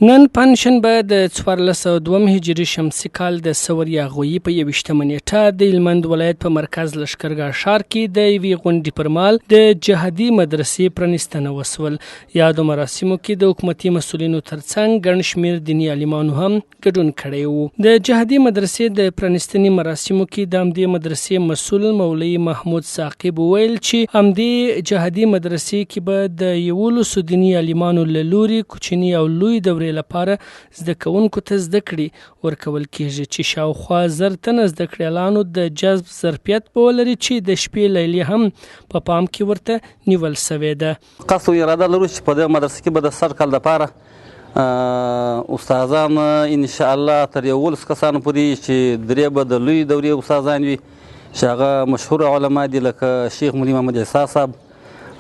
نن پنجشنبه د 1402 هجري شمسي کال د سور یاغویي په 21 نیټه د هلمند ولایت په مرکز لښکرګاه ښار کې د یوې غونډې پر مهال د جهادي مدرسې پرانیستنه وسول. یادو مراسمو کې د حکومتي مسؤلینو ترڅنګ ګڼ شمېر دیني عالمانو هم ګډون کړی و. د جهادي مدرسې د پرانیستنې مراسمو کې د همدې مدرسې مسؤل مولوي محمود ثاقب وویل چې همدې جهادي مدرسې کې به د 11 دیني عالمانو له لوري کوچني او لوی دورې لپاره زده کوونکو ته زده کړې ورکول کیږي چې شاوخوا 1000 تنه زده کړیالانو د جذب ظرفیت به ولري چې د شپې لیلې هم په پام کې ورته نیول سوې ده. قصد او اراده لرو چې په دې مدرسې کې به د سر کال دپاره استادان ان شاء الله تر 11 کسانو پورې چې 3 به د لوی دورې استادان وي چې هغه مشهور علما دي لکه شیخ مولوي محمد عیسی صاحب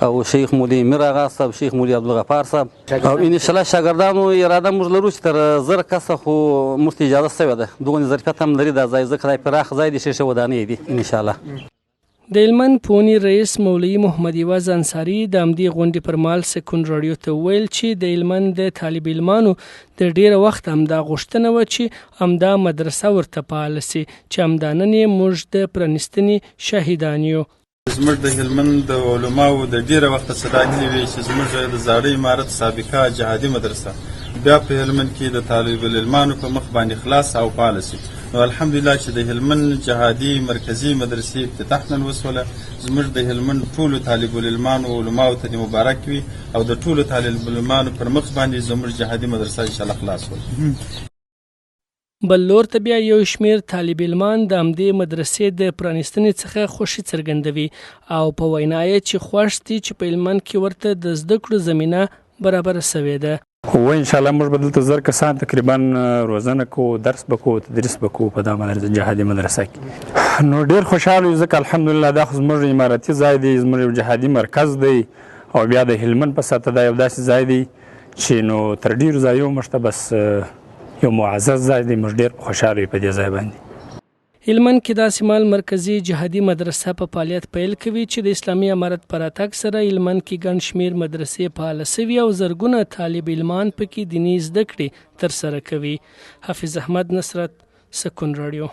او شیخ مولوي میر آغا صاحب، شیخ مولوي عبدالغفار صاحب او ان شاء الله شاګردانو اراده موږ لرو چې تر 1000 کسه خو موږ ته اجازه شوې ده. دغه ظرفیت هم لري دا ځای ځکه دا پراخ ځای د شیشه ودانۍ دي ان شاء الله. د هلمند پوني رئیس مولوي محمد یواز انصاري د همدې غونډې پر مهال سکون راډیو ته وویل چې د هلمند د طالب علمانو د ډیره وخت همدا غوښتنه وه چې همدا مدرسه ورته فعاله سي چې همدا نن یې موږ د پرانیستنې شاهدان یو. زموږ د هلمند د علماو د ډیره وخته څه دا هیلې وې چې زموږ د زاړه عمارت سابقه جهادي مدرسه بیا په هلمند کې د طالب العلمانو په مخ باندې خلاص او فعاله سي. نو الحمدلله چې د هلمند جهادي مرکزي مدرسې افتتاح نن وسوله. زموږ د هلمند ټولو طالب العلمانو علماو ته مبارک وي او د ټولو طالب العلمانو پر مخ باندې زموږ جهادي مدرسه ان شاء الله خلاص وي. بل لور ته بیا یو شمېر طالب علمان د همدې مدرسې د پرانیستنې څخه خوښي څرګندوي او په وینا یې چې خوښ دي چې په هلمند کې ورته د زده کړو زمینه برابره سوې ده. و ان شاء الله موږ به دلته 1000 کسان تقریبا روزنه کوو، درس به کوو، تدریس به کوو په دا جهادي مدرسه کې. نو ډېر خوشحاله یو ځکه الحمدلله دا خو زموږ عمارتي ځای دی، زموږ یو جهادي مرکز دی او بیا د هلمند په سطحه دا یو داسې ځای دی چې نو تر ډېرو ځایو موږ ته بس یو معزز ځای دی. موږ ډېر خوشحاله یو په دې ځای باندې. هلمند کې داسې مهال مرکزي جهادي مدرسه په فعالیت پیل کوي چې د اسلامي امارت په راتګ سره هلمند کې ګڼ شمېر مدرسې فعاله سوي او زرګونه طالب علمان پکې دیني زده کړې ترسره کوي. حافظ احمد، نصرت، سکون راډیو.